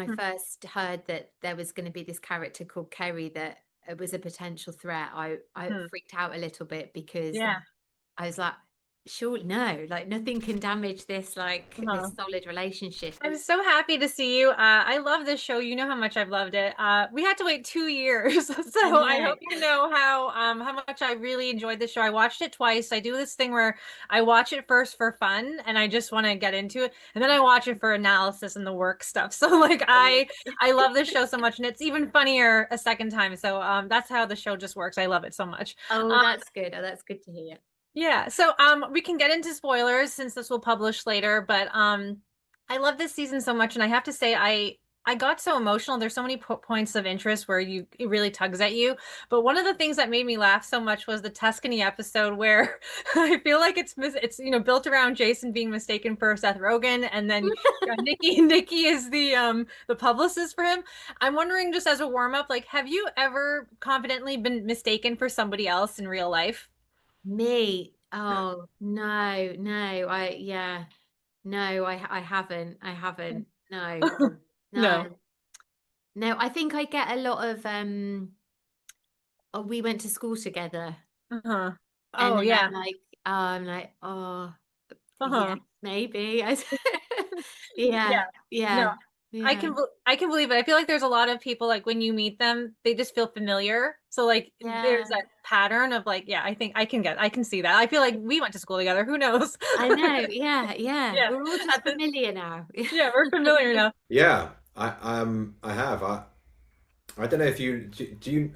I first heard that there was going to be this character called Kerry that it was a potential threat, I Mhm. freaked out a little bit because Yeah. I was like, sure, no, like nothing can damage this, like Uh-huh. this solid relationship. I'm so happy to see you. I love this show. You know how much I've loved it. We had to wait 2 years, so I I know. hope you know how much I really enjoyed this show. I watched it twice. I do this thing where I watch it first for fun, and I just want to get into it, and then I watch it for analysis and the work stuff. So like I love this show so much, and it's even funnier a second time. So that's how the show just works. I love it so much. Oh, Um, that's good. Oh, that's good to hear. yeah, so we can get into spoilers since this will publish later, but I love this season so much, and I have to say I got so emotional. There's so many points of interest where it really tugs at you. But one of the things that made me laugh so much was the Tuscany episode where I feel like it's built around Jason being mistaken for Seth Rogen, and then Nikki is the publicist for him. I'm wondering, just as a warm up, like, have you ever confidently been mistaken for somebody else in real life? Me? Oh, no, no. No, I haven't. I haven't. No. No. No. No, I think I get a lot of oh, we went to school together. Uh-huh. And Oh then yeah. I'm like, oh, yeah, Uh-huh. maybe. Yeah. Yeah, No, yeah, I yeah, can I can believe it. I feel like there's a lot of people like when you meet them, they just feel familiar. So like there's yeah. that pattern of like, yeah, I think I can see that. I feel like we went to school together. Who knows? I know. Yeah, yeah. Yeah. We're all just At the familiar now. Yeah, we're familiar now. Yeah, I have. I don't know if do you.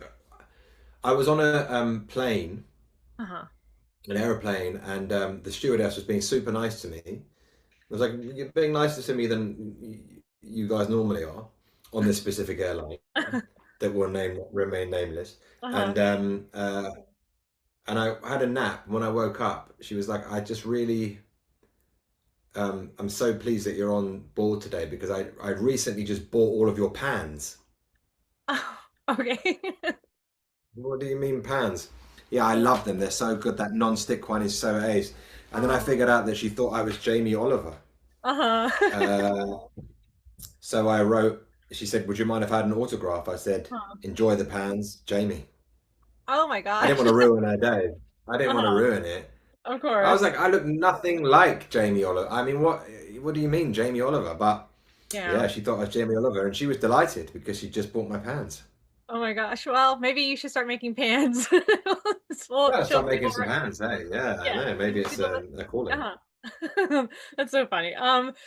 I was on a plane, Uh-huh. an aeroplane, and the stewardess was being super nice to me. I was like, "You're being nicer to me than you guys normally are on this specific airline that will remain nameless." Uh-huh. And and I had a nap. When I woke up, she was like, "I just really." I'm so pleased that you're on board today because I recently just bought all of your pans. Oh, okay. What do you mean pans? Yeah, I love them. They're so good. That non-stick one is so ace. And then I Oh. figured out that she thought I was Jamie Oliver. Uh-huh. Uh, so I wrote, she said, "Would you mind if I had an autograph?" I said, Uh-huh. "Enjoy the pans, Jamie." Oh my I didn't gosh. want to ruin her day. I didn't want to Uh-huh. ruin it. Of I was course. like, I look nothing like Jamie Oliver. I mean, what do you mean, Jamie Oliver? But Yeah. yeah, she thought I was Jamie Oliver, and she was delighted because she just bought my pans. Oh my gosh. Well, maybe you should start making pans. We'll Yeah, show start making people. some pans. Hey, yeah, I Yeah. know. Maybe it's People a calling. uh-huh. That's so funny.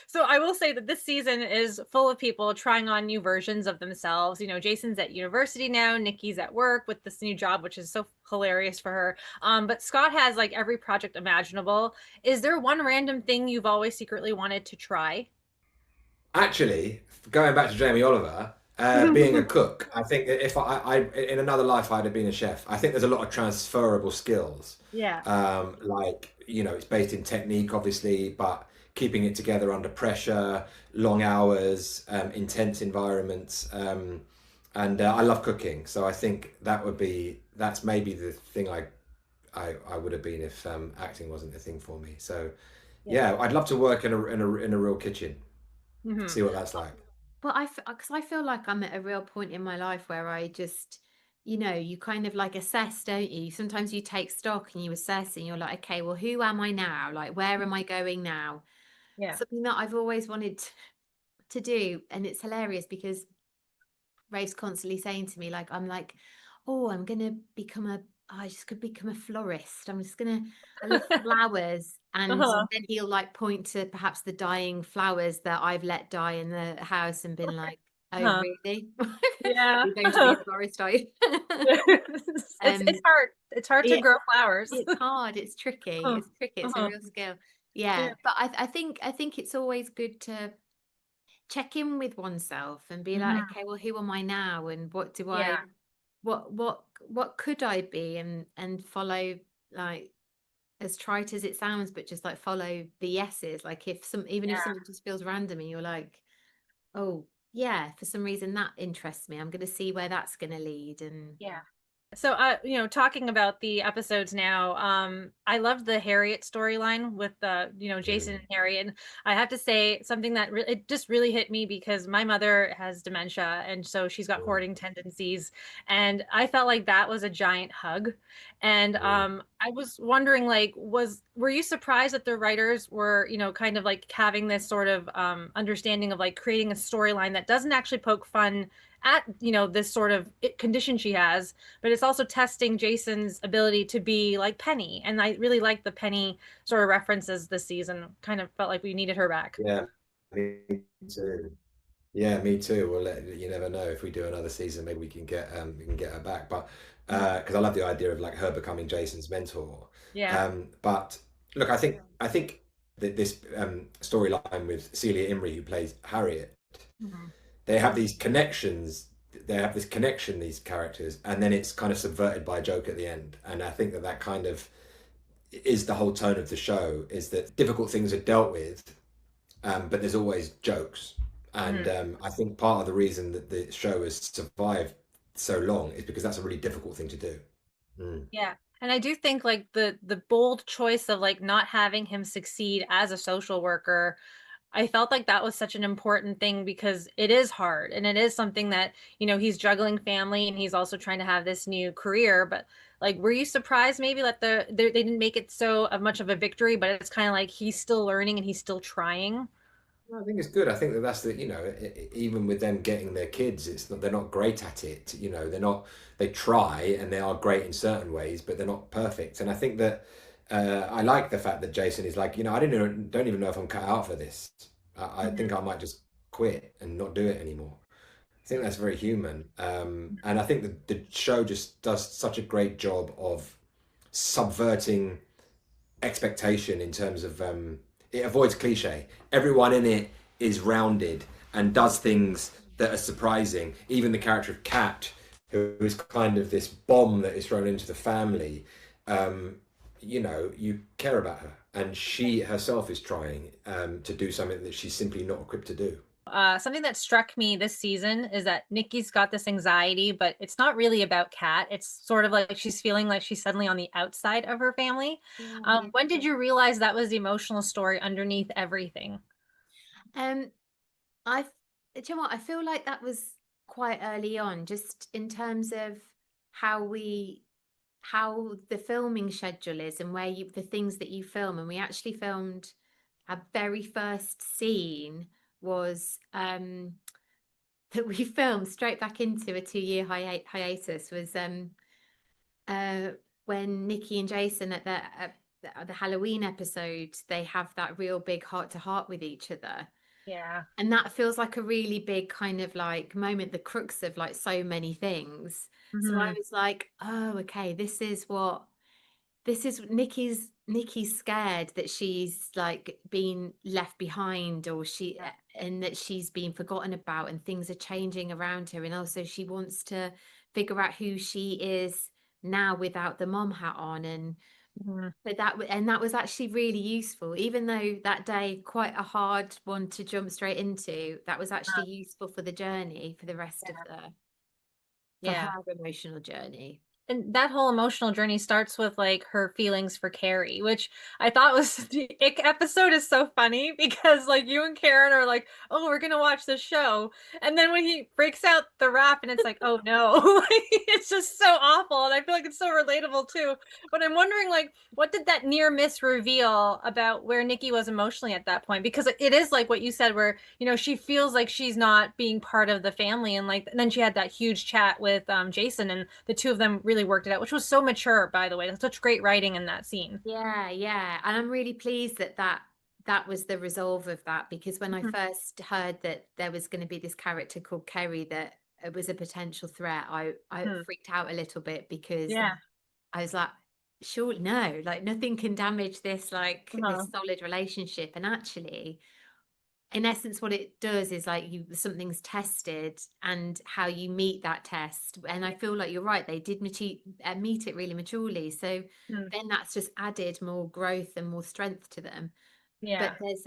So I will say that this season is full of people trying on new versions of themselves. You know, Jason's at university now, Nikki's at work with this new job, which is so hilarious for her. But Scott has like every project imaginable. Is there one random thing you've always secretly wanted to try? Actually, going back to Jamie Oliver, being a cook, I think if in another life I'd have been a chef. I think there's a lot of transferable skills. Yeah. Like, it's based in technique, obviously, but keeping it together under pressure, long hours, intense environments. And I love cooking, so I think that's maybe the thing I would have been if acting wasn't a thing for me. So Yeah. yeah, I'd love to work in a real kitchen, Hmm. see what that's like. Well, because I feel like I'm at a real point in my life where I just, you kind of like assess, don't you? Sometimes you take stock and you assess and you're like, okay, well, who am I now? Like, where am I going now? Yeah. Something that I've always wanted to do. And it's hilarious because Rafe's constantly saying to me, like, I'm like, oh, I'm gonna become I just could become a florist. I'm just gonna, I love flowers. And Uh-huh. then he'll like point to perhaps the dying flowers that I've let die in the house and been like, oh, Uh-huh. really? Yeah. You're going to be a florist, are you? It's um, hard. It's hard to it, grow flowers. it's hard, it's tricky, Uh-huh. it's tricky, it's a Uh-huh. real skill. Yeah. Yeah, but I think it's always good to check in with oneself and be like, Mhm. okay, well, who am I now? And what do I Yeah. what could I be, and follow, like, as trite as it sounds, but just like follow the yeses. Like if even if Yeah. something just feels random and you're like, oh yeah, for some reason that interests me, I'm going to see where that's going to lead. And Yeah. So, talking about the episodes now, I loved the Harriet storyline with Jason Mm, and Harriet. And I have to say something that it just really hit me because my mother has dementia, and so she's got mm, hoarding tendencies, and I felt like that was a giant hug. And mm. I was wondering, like, were you surprised that the writers were, kind of like having this sort of understanding of like creating a storyline that doesn't actually poke fun at this sort of condition she has, but it's also testing Jason's ability to be like Penny. And I really like the Penny sort of references this season. Kind of felt like we needed her back. Yeah, me too. Yeah, me too. You never know if we do another season, maybe we can get her back. But because I love the idea of like her becoming Jason's mentor. Yeah. But look, I think that this storyline with Celia Imrie, who plays Harriet, Mhm. they have these connections. They have this connection, these characters, and then it's kind of subverted by a joke at the end. And I think that that kind of is the whole tone of the show, is that difficult things are dealt with, but there's always jokes. And Mhm. I think part of the reason that the show has survived so long is because that's a really difficult thing to do. Mm. Yeah. And I do think like the bold choice of like not having him succeed as a social worker, I felt like that was such an important thing because it is hard and it is something that, he's juggling family and he's also trying to have this new career. But like, were you surprised maybe that they didn't make it so much of a victory, but it's kind of like he's still learning and he's still trying? I think it's good. I think that that's the, even with them getting their kids, it's not, they're not great at it. They're not, they try and they are great in certain ways, but they're not perfect. And I think that I like the fact that Jason is like, don't even know if I'm cut out for this. I think I might just quit and not do it anymore. I think that's very human. And I think that the show just does such a great job of subverting expectation in terms of it avoids cliche. Everyone in it is rounded and does things that are surprising. Even the character of Kat, who is kind of this bomb that is thrown into the family, you care about her, and she herself is trying to do something that she's simply not equipped to do. Something that struck me this season is that Nikki's got this anxiety, but it's not really about Kat. It's sort of like she's feeling like she's suddenly on the outside of her family. Yeah. When did you realize that was the emotional story underneath everything? Um, I, do you know what? I feel like that was quite early on, just in terms of how we, how the filming schedule is and the things that you film. And we actually filmed our very first scene was that we filmed straight back into a 2 year hiatus was uh when Nikki and Jason at the Halloween episode, they have that real big heart to heart with each other. Yeah. And that feels like a really big kind of like moment, the crux of like so many things. So I Hmm. was like, oh, okay, this is Nikki's scared that she's like been left behind, or and that she's been forgotten about and things are changing around her, and also she wants to figure out who she is now without the mom hat on. And Hmm. but that was actually really useful, even though that day quite a hard one to jump straight into. That was actually useful for the journey, for the rest of the for Yeah. her emotional journey. And that whole emotional journey starts with like her feelings for Kerry, which I thought was the ick episode is so funny because like you and Karen are like, oh, we're gonna watch this show. And then when he breaks out the rap and it's like, oh no, like, it's just so awful. And I feel like it's so relatable too. But I'm wondering like what did that near miss reveal about where Nikki was emotionally at that point? Because it is like what you said, where she feels like she's not being part of the family, and like and then she had that huge chat with Jason, and the two of them really worked it out, which was so mature, by the way. That's such great writing in that scene. Yeah, yeah. And I'm really pleased that was the resolve of that, because when I Mhm. first heard that there was going to be this character called Kerry, that it was a potential threat, I Mhm. freaked out a little bit, because Yeah. I was like, sure, no, like nothing can damage this, like Uh-huh. this solid relationship. And actually, in essence, what it does is like something's tested, and how you meet that test. And I feel like you're right, they did meet it really maturely, so Mhm. then that's just added more growth and more strength to them. But Yeah. there's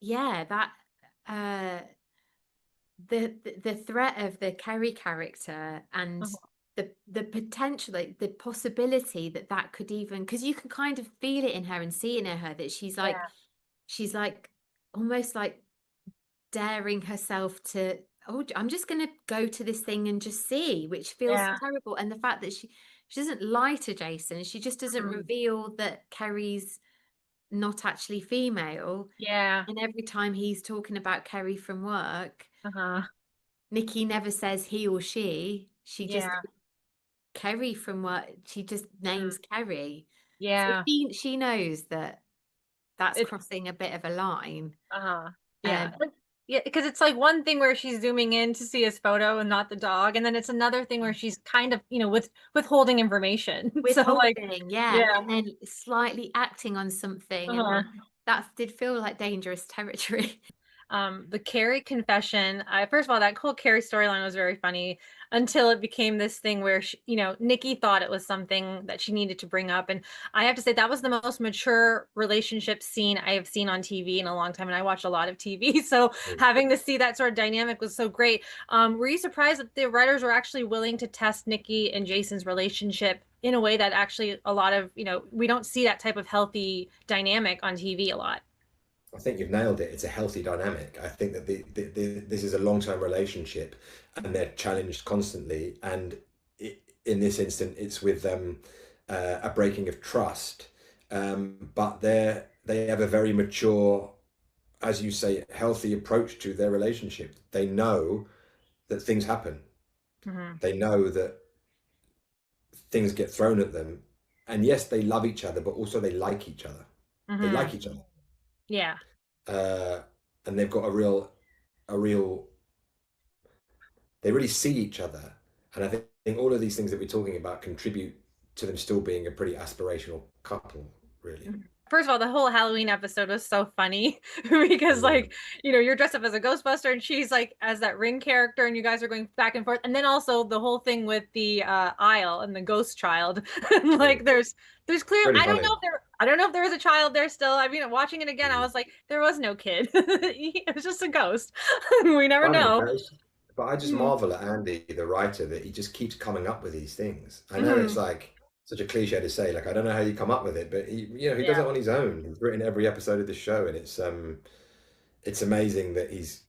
yeah, that uh the threat of the Kerry character, and Uh-huh. the potential, like the possibility that could even, because you can kind of feel it in her and see it in her that she's like almost like daring herself to, oh, I'm just going to go to this thing and just see, which feels terrible. And the fact that she doesn't lie to Jason, she just doesn't reveal that Kerry's not actually female. Yeah. And every time he's talking about Kerry from work, Uh-huh. Nikki never says he or she just Yeah. Kerry from work, she just names Kerry. Yeah. So she knows that that's It's crossing a bit of a line. yeah. Yeah, because it's like one thing where she's zooming in to see his photo and not the dog, and then it's another thing where she's kind of, withholding information. So like, Withholding, yeah, and then slightly acting on something, and that did feel like dangerous territory. The Kerry confession. First of all, that whole Kerry storyline was very funny until it became this thing where Nikki thought it was something that she needed to bring up, and I have to say that was the most mature relationship scene I have seen on TV in a long time, and I watch a lot of TV, so having to see that sort of dynamic was so great. Were you surprised that the writers were actually willing to test Nikki and Jason's relationship in a way that actually a lot of we don't see that type of healthy dynamic on TV a lot? I think you've nailed it. It's a healthy dynamic. I think that this is a long-term relationship, and they're challenged constantly. And in this instant, it's with a breaking of trust. But they have a very mature, as you say, healthy approach to their relationship. They know that things happen. They know that things get thrown at them. And yes, they love each other, but also they like each other. They like each other. Yeah. And they've got a real, they really see each other. And I think all of these things that we're talking about contribute to them still being a pretty aspirational couple, really. First of all, the whole Halloween episode was so funny because like, you're dressed up as a Ghostbuster and she's like as that Ring character and you guys are going back and forth. And then also the whole thing with the aisle and the ghost child. Like there's clearly, Really I don't funny. know if there was a child there still. I mean, watching it again, I was like, there was no kid. It was just a ghost. We never Funny, know. but I just marvel at Andy, the writer, that he just keeps coming up with these things. I know it's like such a cliche to say, like, I don't know how you come up with it, but he does it on his own. He's written every episode of the show, and it's amazing that he's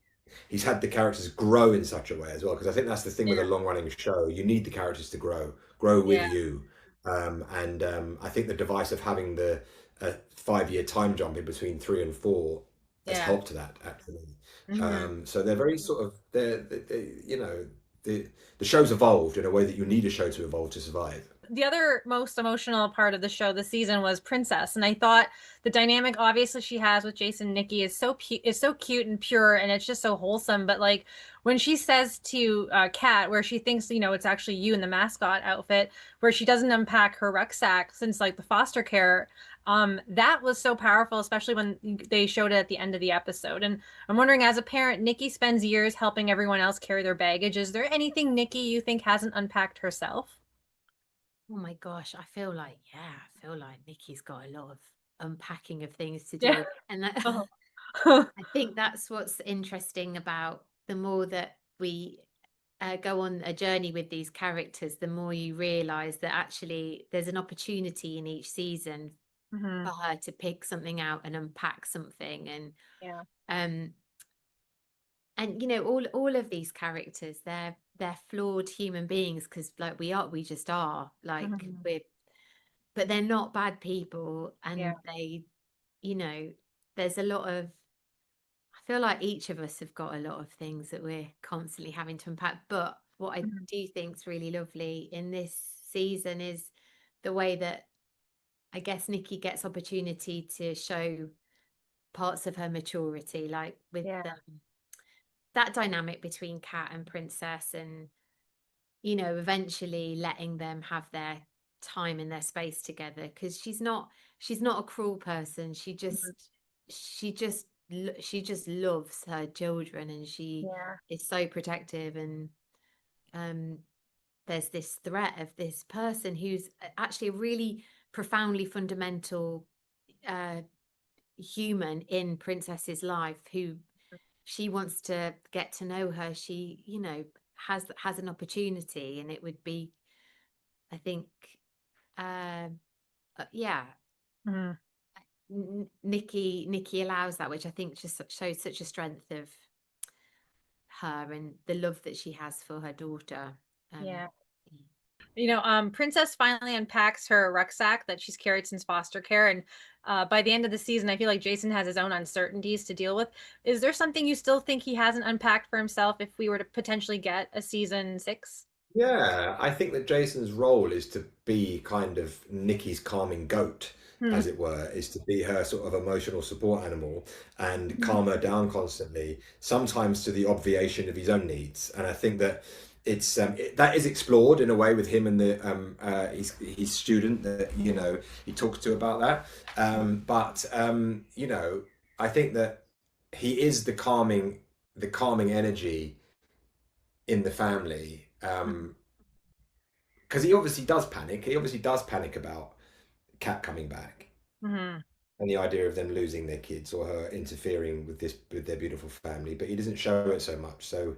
had the characters grow in such a way as well. Because I think that's the thing with a long running show. You need the characters to grow with you. And I think the device of having the 5-year time jump in between 3 and 4 has helped that actually. So they're very sort of the show's evolved in a way that you need a show to evolve to survive. The other most emotional part of the show this season was Princess, and I thought the dynamic obviously she has with Jason and Nikki is so cute and pure, and it's just so wholesome. But like when she says to Kat, where she thinks it's actually you in the mascot outfit, where she doesn't unpack her rucksack since like the foster care, that was so powerful, especially when they showed it at the end of the episode. And I'm wondering, as a parent, Nikki spends years helping everyone else carry their baggage. Is there anything Nikki you think hasn't unpacked herself? Oh my gosh, I feel like Nikki's got a lot of unpacking of things to do. And I think that's what's interesting about the more that we go on a journey with these characters, the more you realize that actually there's an opportunity in each season for her to pick something out and unpack something. And all of these characters, they're flawed human beings, because like we just are like but they're not bad people. And they there's a lot of, I feel like each of us have got a lot of things that we're constantly having to unpack. But what I do think is really lovely in this season is the way that I guess Nikki gets opportunity to show parts of her maturity, like with that dynamic between Kat and Princess, and eventually letting them have their time and their space together, because she's not a cruel person. She just loves her children, and she is so protective. And there's this threat of this person who's actually a really profoundly fundamental human in Princess's life, who she wants to get to know her. She has an opportunity, and it would be I think, yeah, Mhm. Nikki allows that, which I think just shows such a strength of her and the love that she has for her daughter. Yeah. You know, Princess finally unpacks her rucksack that she's carried since foster care. And by the end of the season, I feel like Jason has his own uncertainties to deal with. Is there something you still think he hasn't unpacked for himself if we were to potentially get a season 6? Yeah, I think that Jason's role is to be kind of Nikki's calming goat, Hmm. as it were, is to be her sort of emotional support animal and calm her down constantly, sometimes to the obviation of his own needs. And I think that that is explored in a way with him and the his student that he talks to about that. But I think that he is the calming energy in the family. Because he obviously does panic. He obviously does panic about Kat coming back Hmm. and the idea of them losing their kids or her interfering with their beautiful family. But he doesn't show it so much. So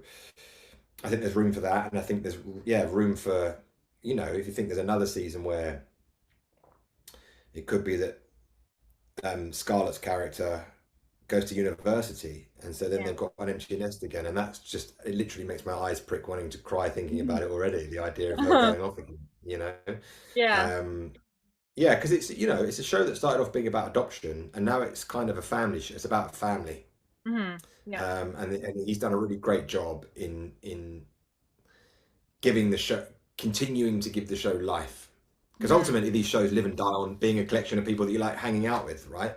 I think there's room for that, and I think there's room for if you think there's another season where it could be that Scarlett's character goes to university, and so then Yeah. they've got an empty nest again, and that's just it. Literally makes my eyes prick, wanting to cry thinking about it already. The idea of her going off again. Yeah. Um, Yeah, because it's a show that started off being about adoption, and now it's kind of a family show. It's about family, Hmm. Yeah. and he's done a really great job in giving the show, continuing to give the show life. Because Hmm. ultimately, these shows live and die on being a collection of people that you like hanging out with, right?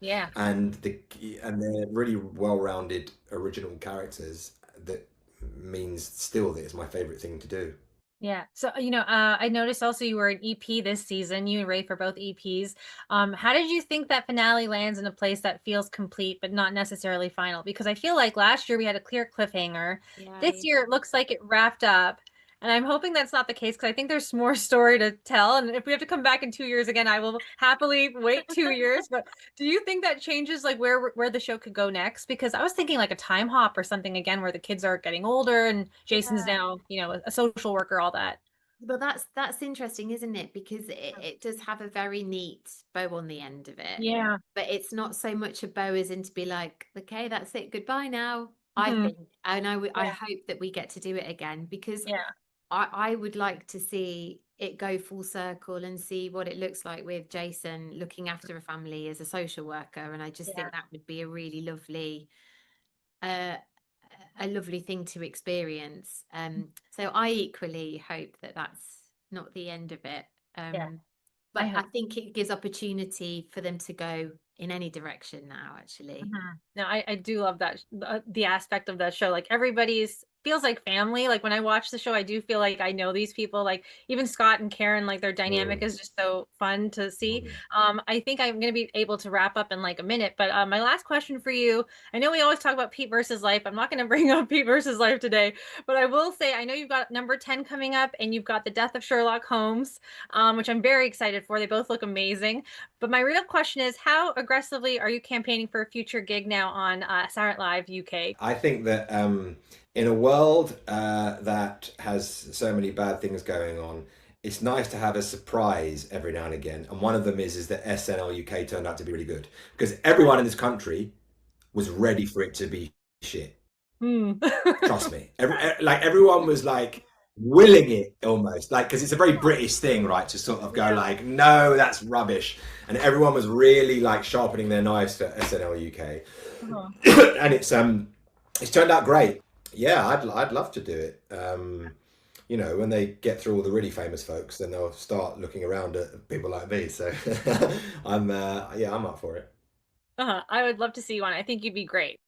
Yeah. And they're really well-rounded original characters. That means still that it's my favorite thing to do. Yeah. So, I noticed also you were an EP this season. You and Rafe are both EPs. How did you think that finale lands in a place that feels complete but not necessarily final? Because I feel like last year we had a clear cliffhanger. Yeah, This year it looks like it wrapped up. And I'm hoping that's not the case because I think there's more story to tell. And if we have to come back in 2 years again, I will happily wait 2 years. But do you think that changes like where the show could go next? Because I was thinking like a time hop or something again where the kids are getting older and Jason's yeah. now, a social worker, all that. Well, that's interesting, isn't it? Because it does have a very neat bow on the end of it, Yeah. but it's not so much a bow as in to be like, okay, that's it, goodbye now. I Mhm. think, and I Yeah. hope that we get to do it again because Yeah. I would like to see it go full circle and see what it looks like with Jason looking after a family as a social worker, and I just Yeah. think that would be a really lovely uh, a lovely thing to experience. So I equally hope that that's not the end of it. Yeah. I But I hope. think it gives opportunity for them to go in any direction now, actually. No, I do love that the aspect of that show. Like everybody's feels like family. Like when I watch the show, I do feel like I know these people. Like even Scott and Karen, like their dynamic Mm. is just so fun to see. Mm. I think I'm gonna be able to wrap up in like a minute. But my last question for you, I know we always talk about Pete versus Life. I'm not gonna bring up Pete versus Life today, but I will say I know you've got number 10 coming up, and you've got The Death of Sherlock Holmes, which I'm very excited for. They both look amazing. But my real question is, how aggressively are you campaigning for a future gig now on Saturday Night Live UK? I think that in a world that has so many bad things going on, it's nice to have a surprise every now and again. And one of them is that SNL UK turned out to be really good because everyone in this country was ready for it to be shit. Hmm. Trust me. Everyone was like willing it almost, like because it's a very British thing, right? To sort of go Yeah. like, no, that's rubbish, and everyone was really like sharpening their knives for SNL UK, Uh-huh. and it's turned out great. Yeah, I'd love to do it. When they get through all the really famous folks, then they'll start looking around at people like me. So I'm up for it. I would love to see you on. I think you'd be great.